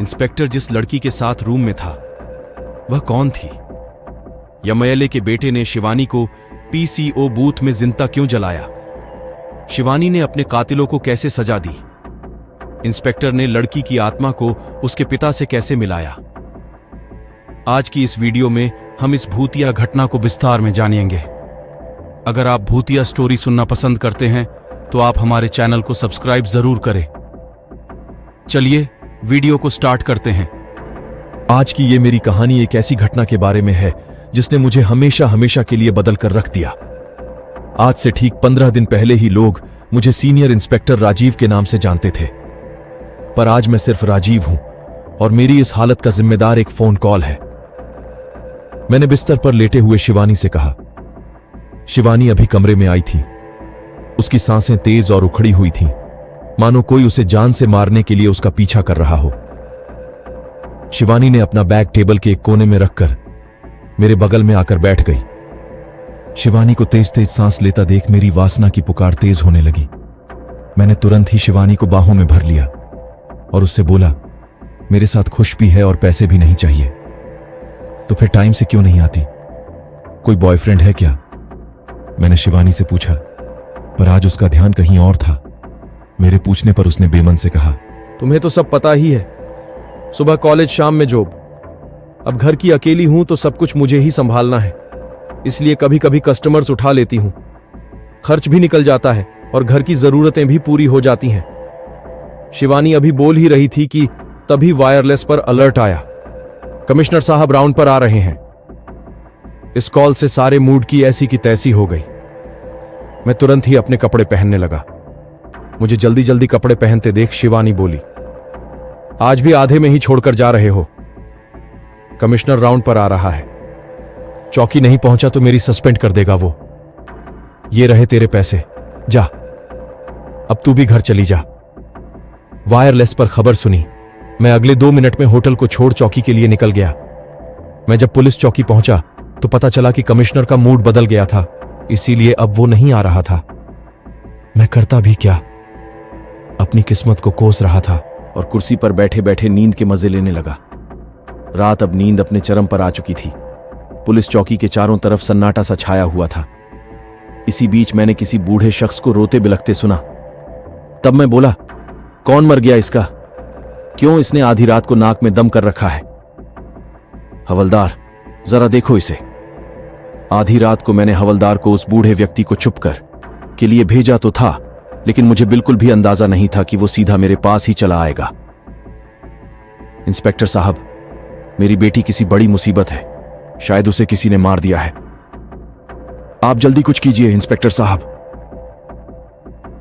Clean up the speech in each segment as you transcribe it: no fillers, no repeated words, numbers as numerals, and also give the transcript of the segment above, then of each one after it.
Inspector जिस लड़की के साथ रूम में था वह कौन थी? यमयले के बेटे ने शिवानी को पीसीओ बूथ में जिंदा क्यों जलाया? शिवानी ने अपने कातिलों को कैसे सजा दी? इंस्पेक्टर ने लड़की की आत्मा को उसके पिता से कैसे मिलाया? आज की इस वीडियो में हम इस भूतिया घटना को विस्तार में जानेंगे। अगर आप भूतिया स्टोरी सुनना पसंद करते हैं तो आप हमारे चैनल को सब्सक्राइब जरूर करें। चलिए वीडियो को स्टार्ट करते हैं। आज की ये मेरी कहानी एक ऐसी घटना के बारे में है जिसने मुझे हमेशा हमेशा के लिए बदल कर रख दिया। आज से ठीक 15 दिन पहले ही लोग मुझे सीनियर इंस्पेक्टर राजीव के नाम से जानते थे, पर आज मैं सिर्फ राजीव हूं और मेरी इस हालत का जिम्मेदार एक फोन कॉल है। मैंने बिस्तर पर लेटे हुए शिवानी से कहा। शिवानी अभी कमरे में आई थी। उसकी सांसें तेज और उखड़ी हुई थीं, मानो कोई उसे जान से मारने के लिए उसका पीछा कर रहा हो। शिवानी ने अपना बैग टेबल के एक कोने में रखकर मेरे बगल में आकर बैठ गई। शिवानी को तेज तेज सांस लेता देख मेरी वासना की पुकार तेज होने लगी। मैंने तुरंत ही शिवानी को बाहों में भर लिया और उससे बोला, मेरे साथ खुश भी है और पैसे भी नहीं चाहिए, तो फिर टाइम से क्यों नहीं आती? कोई बॉयफ्रेंड है क्या? मैंने शिवानी से पूछा, पर आज उसका ध्यान कहीं और था। मेरे पूछने पर उसने बेमन से कहा, तुम्हें तो सब पता ही है, सुबह कॉलेज शाम में जॉब। अब घर की अकेली हूं तो सब कुछ मुझे ही संभालना है, इसलिए कभी कभी कस्टमर्स उठा लेती हूं। खर्च भी निकल जाता है और घर की जरूरतें भी पूरी हो जाती हैं। शिवानी अभी बोल ही रही थी कि तभी वायरलेस पर अलर्ट आया। कमिश्नर साहब राउंड पर आ रहे हैं। इस कॉल से सारे मूड की ऐसी की तैसी हो गई। मैं तुरंत ही अपने कपड़े पहनने लगा। मुझे जल्दी जल्दी कपड़े पहनते देख शिवानी बोली, आज भी आधे में ही छोड़कर जा रहे हो? कमिश्नर राउंड पर आ रहा है, चौकी नहीं पहुंचा तो मेरी सस्पेंड कर देगा वो। ये रहे तेरे पैसे, जा अब तू भी घर चली जा। वायरलेस पर खबर सुनी। मैं अगले 2 मिनट में होटल को छोड़ चौकी के लिए निकल गया। मैं जब पुलिस चौकी पहुंचा तो पता चला कि कमिश्नर का मूड बदल गया था, इसीलिए अब वो नहीं आ रहा था। मैं करता भी क्या? अपनी किस्मत को कोस रहा था और कुर्सी पर बैठे बैठे नींद के मजे लेने लगा। रात अब नींद अपने चरम पर आ चुकी थी। पुलिस चौकी के चारों तरफ सन्नाटा सा छाया हुआ था। इसी बीच मैंने किसी बूढ़े शख्स को रोते बिलखते सुना। तब मैं बोला, कौन मर गया इसका? क्यों इसने आधी रात को नाक में दम कर रखा है? हवलदार, जरा देखो इसे। आधी रात को मैंने हवलदार को उस बूढ़े व्यक्ति को चुप कर के लिए भेजा तो था, लेकिन मुझे बिल्कुल भी अंदाजा नहीं था कि वो सीधा मेरे पास ही चला आएगा। इंस्पेक्टर साहब, मेरी बेटी किसी बड़ी मुसीबत है, शायद उसे किसी ने मार दिया है। आप जल्दी कुछ कीजिए इंस्पेक्टर साहब।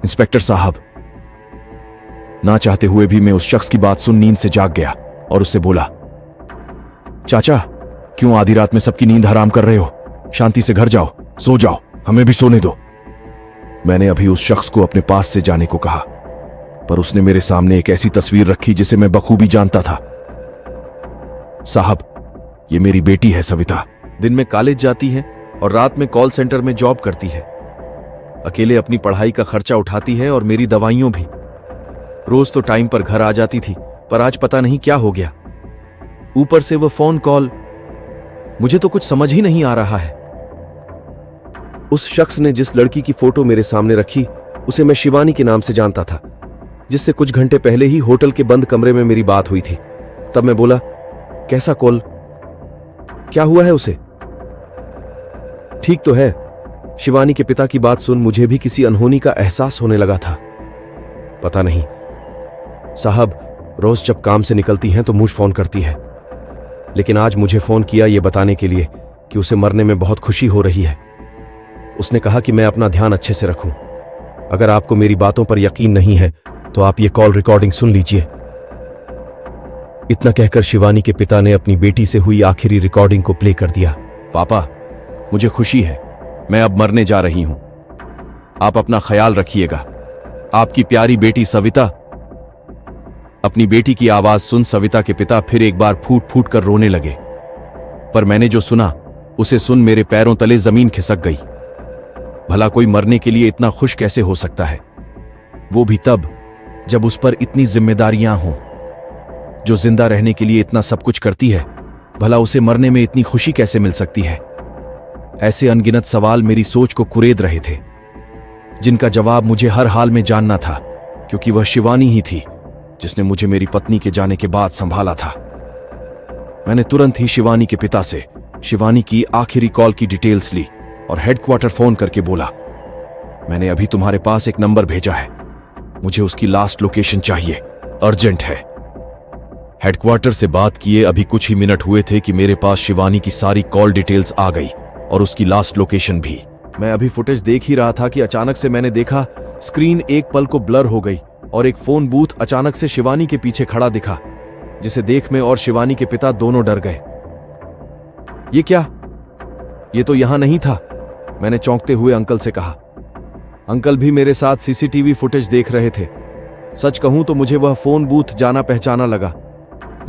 इंस्पेक्टर साहब। ना चाहते हुए भी मैं उस शख्स की बात सुन नींद से जाग गया और उससे बोला, चाचा, क्यों आधी रात में सबकी नींद हराम कर रहे हो? शांति से घर जाओ, सो जाओ, हमें भी सोने दो। मैंने अभी उस शख्स को अपने पास से जाने को कहा, पर उसने मेरे सामने एक ऐसी तस्वीर रखी जिसे मैं बखूबी जानता था। साहब, ये मेरी बेटी है सविता। दिन में कॉलेज जाती है और रात में कॉल सेंटर में जॉब करती है। अकेले अपनी पढ़ाई का खर्चा उठाती है और मेरी दवाइयों भी। रोज तो टाइम पर घर आ जाती थी, पर आज पता नहीं क्या हो गया। ऊपर से वो फोन कॉल, मुझे तो कुछ समझ ही नहीं आ रहा है। उस शख्स ने जिस लड़की की फोटो मेरे सामने रखी उसे मैं शिवानी के नाम से जानता था, जिससे कुछ घंटे पहले ही होटल के बंद कमरे में मेरी बात हुई थी। तब मैं बोला, कैसा कॉल? क्या हुआ है उसे? ठीक तो है। शिवानी के पिता की बात सुन मुझे भी किसी अनहोनी का एहसास होने लगा था। पता नहीं साहब, रोज जब काम से निकलती हैं तो मुझ फोन करती है, लेकिन आज मुझे फोन किया ये बताने के लिए कि उसे मरने में बहुत खुशी हो रही है। उसने कहा कि मैं अपना ध्यान अच्छे से रखूं। अगर आपको मेरी बातों पर यकीन नहीं है तो आप ये कॉल रिकॉर्डिंग सुन लीजिए। इतना कहकर शिवानी के पिता ने अपनी बेटी से हुई आखिरी रिकॉर्डिंग को प्ले कर दिया। पापा, मुझे खुशी है, मैं अब मरने जा रही हूं। आप अपना ख्याल रखिएगा। आपकी प्यारी बेटी सविता। अपनी बेटी की आवाज सुन सविता के पिता फिर एक बार फूट फूट कर रोने लगे, पर मैंने जो सुना उसे सुन मेरे पैरों तले जमीन खिसक गई। भला कोई मरने के लिए इतना खुश कैसे हो सकता है, वो भी तब जब उस पर इतनी जिम्मेदारियां हों। जो जिंदा रहने के लिए इतना सब कुछ करती है, भला उसे मरने में इतनी खुशी कैसे मिल सकती है? ऐसे अनगिनत सवाल मेरी सोच को कुरेद रहे थे, जिनका जवाब मुझे हर हाल में जानना था, क्योंकि वह शिवानी ही थी जिसने मुझे मेरी पत्नी के जाने के बाद संभाला था। मैंने तुरंत ही शिवानी के पिता से शिवानी की आखिरी कॉल की डिटेल्स ली और हेडक्वार्टर फोन करके बोला, मैंने अभी तुम्हारे पास एक नंबर भेजा है, मुझे उसकी लास्ट लोकेशन चाहिए, अर्जेंट है। हेडक्वार्टर से बात किए अभी कुछ ही मिनट हुए थे कि मेरे पास शिवानी की सारी कॉल डिटेल्स आ गई और उसकी लास्ट लोकेशन भी। मैं अभी फुटेज देख ही रहा था कि अचानक से मैंने देखा स्क्रीन एक पल को ब्लर हो गई और एक फोन बूथ अचानक से शिवानी के पीछे खड़ा दिखा, जिसे देख मैं और शिवानी के पिता दोनों डर गए। ये क्या? ये तो यहां नहीं था, मैंने चौंकते हुए अंकल से कहा। अंकल भी मेरे साथ सीसीटीवी फुटेज देख रहे थे। सच कहूं तो मुझे वह फोन बूथ जाना पहचाना लगा,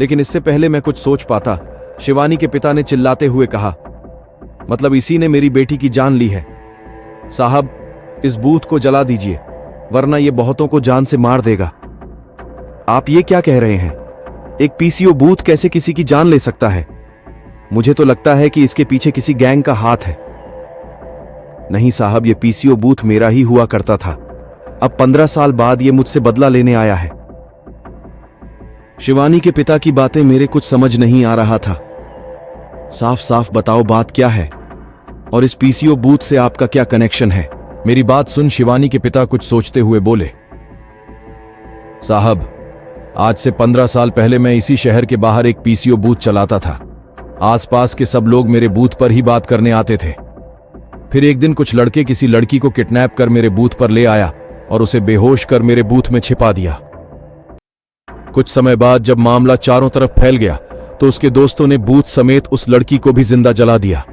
लेकिन इससे पहले मैं कुछ सोच पाता, शिवानी के पिता ने चिल्लाते हुए कहा, मतलब इसी ने मेरी बेटी की जान ली है। साहब, इस बूथ को जला दीजिए, वरना यह बहुतों को जान से मार देगा। आप ये क्या कह रहे हैं? एक पीसीओ बूथ कैसे किसी की जान ले सकता है? मुझे तो लगता है कि इसके पीछे किसी गैंग का हाथ है। नहीं साहब, यह पीसीओ बूथ मेरा ही हुआ करता था। अब 15 साल बाद यह मुझसे बदला लेने आया है। शिवानी के पिता की बातें मेरे कुछ समझ नहीं आ रहा था। साफ साफ बताओ बात क्या है, और इस पीसीओ बूथ से आपका क्या कनेक्शन है? मेरी बात सुन शिवानी के पिता कुछ सोचते हुए बोले, साहब, आज से 15 साल पहले मैं इसी शहर के बाहर एक पीसीओ बूथ चलाता था। आसपास के सब लोग मेरे बूथ पर ही बात करने आते थे। फिर एक दिन कुछ लड़के किसी लड़की को किडनैप कर मेरे बूथ पर ले आया और उसे बेहोश कर मेरे बूथ में छिपा दिया। कुछ समय बाद जब मामला चारों तरफ फैल गया तो उसके दोस्तों ने बूथ समेत उस लड़की को भी जिंदा जला दिया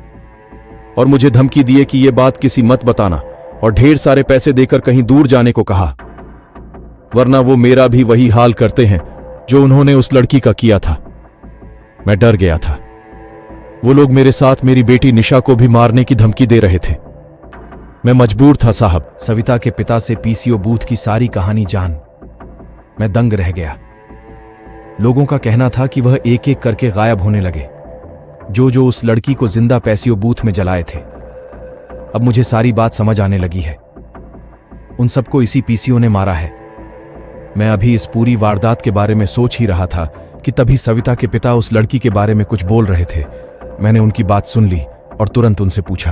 और मुझे धमकी दिए कि यह बात किसी मत बताना, और ढेर सारे पैसे देकर कहीं दूर जाने को कहा, वरना वो मेरा भी वही हाल करते हैं जो उन्होंने उस लड़की का किया था। मैं डर गया था। वो लोग मेरे साथ मेरी बेटी निशा को भी मारने की धमकी दे रहे थे। मैं मजबूर था साहब। सविता के पिता से पीसीओ बूथ की सारी कहानी जान मैं दंग रह गया। लोगों का कहना था कि वह एक एक करके गायब होने लगे, जो उस लड़की को जिंदा पीसीओ बूथ में जलाए थे। अब मुझे सारी बात समझ आने लगी है। उन सबको इसी पीसीओ ने मारा है। मैं अभी इस पूरी वारदात के बारे में सोच ही रहा था कि तभी सविता के पिता उस लड़की के बारे में कुछ बोल रहे थे। मैंने उनकी बात सुन ली और तुरंत उनसे पूछा,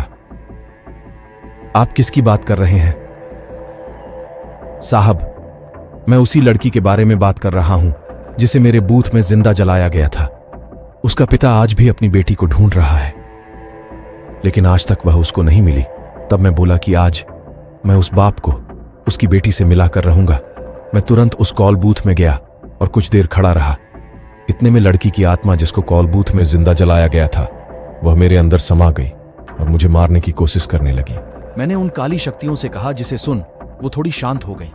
आप किसकी बात कर रहे हैं? साहब, मैं उसी लड़की के बारे में बात कर रहा हूं जिसे मेरे बूथ में जिंदा जलाया गया था। उसका पिता आज भी अपनी बेटी को ढूंढ रहा है, लेकिन आज तक वह उसको नहीं मिली। तब मैं बोला कि आज मैं उस बाप को उसकी बेटी से मिलाकर रहूंगा। मैं तुरंत उस कॉल बूथ में गया और कुछ देर खड़ा रहा। इतने में लड़की की आत्मा, जिसको कॉल बूथ में जिंदा जलाया गया था, वह मेरे अंदर समा गई और मुझे मारने की कोशिश करने लगी। मैंने उन काली शक्तियों से कहा जिसे सुन वो थोड़ी शांत हो गई।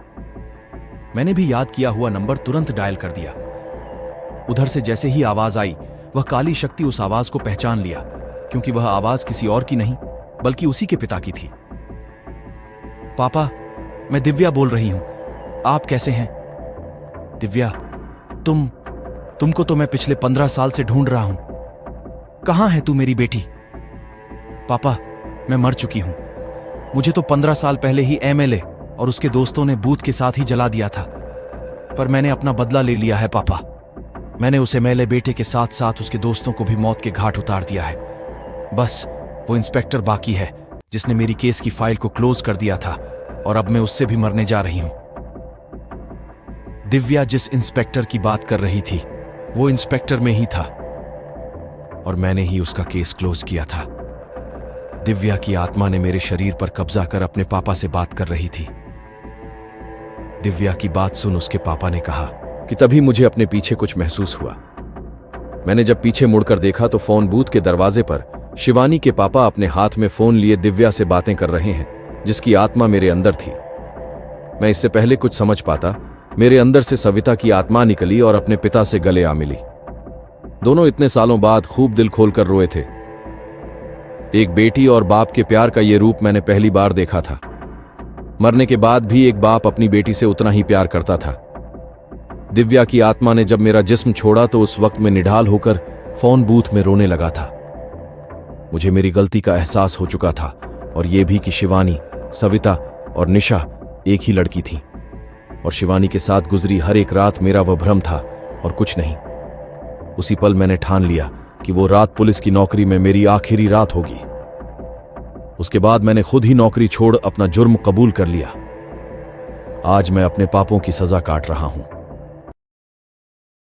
मैंने भी याद किया हुआ नंबर तुरंत डायल कर दिया। उधर से जैसे ही आवाज आई, वह काली शक्ति उस आवाज को पहचान लिया, क्योंकि वह आवाज किसी और की नहीं बल्कि उसी के पिता की थी। पापा, मैं दिव्या बोल रही हूं, आप कैसे हैं? दिव्या, तुमको तो मैं पिछले 15 साल से ढूंढ रहा हूं। कहां है तू मेरी बेटी? पापा, मैं मर चुकी हूं। मुझे तो 15 साल पहले ही एमएलए और उसके दोस्तों ने बूथ के साथ ही जला दिया था, पर मैंने अपना बदला ले लिया है पापा। मैंने उस एमएलए बेटे के साथ साथ उसके दोस्तों को भी मौत के घाट उतार दिया है। बस वो इंस्पेक्टर बाकी है जिसने मेरी केस की फाइल को क्लोज कर दिया था, और अब मैं उससे भी मरने जा रही हूं। दिव्या जिस इंस्पेक्टर की बात कर रही थी वो इंस्पेक्टर में ही था, और मैंने ही उसका केस क्लोज किया था। दिव्या की आत्मा ने मेरे शरीर पर कब्जा कर अपने पापा से बात कर रही थी। दिव्या की बात सुन उसके पापा ने कहा कि तभी मुझे अपने पीछे कुछ महसूस हुआ। मैंने जब पीछे मुड़कर देखा तो फोन बूथ के दरवाजे पर शिवानी के पापा अपने हाथ में फोन लिए दिव्या से बातें कर रहे हैं, जिसकी आत्मा मेरे अंदर थी। मैं इससे पहले कुछ समझ पाता, मेरे अंदर से सविता की आत्मा निकली और अपने पिता से गले आ मिली। दोनों इतने सालों बाद खूब दिल खोलकर रोए थे। एक बेटी और बाप के प्यार का यह रूप मैंने पहली बार देखा था। मरने के बाद भी एक बाप अपनी बेटी से उतना ही प्यार करता था। दिव्या की आत्मा ने जब मेरा जिस्म छोड़ा तो उस वक्त मैं निढाल होकर फोन बूथ में रोने लगा था। मुझे मेरी गलती का एहसास हो चुका था और यह भी कि शिवानी, सविता और निशा एक ही लड़की थी और शिवानी के साथ गुजरी हर एक रात मेरा वह भ्रम था और कुछ नहीं। उसी पल मैंने ठान लिया कि वो रात पुलिस की नौकरी में मेरी आखिरी रात होगी। उसके बाद मैंने खुद ही नौकरी छोड़ अपना जुर्म कबूल कर लिया। आज मैं अपने पापों की सजा काट रहा हूं।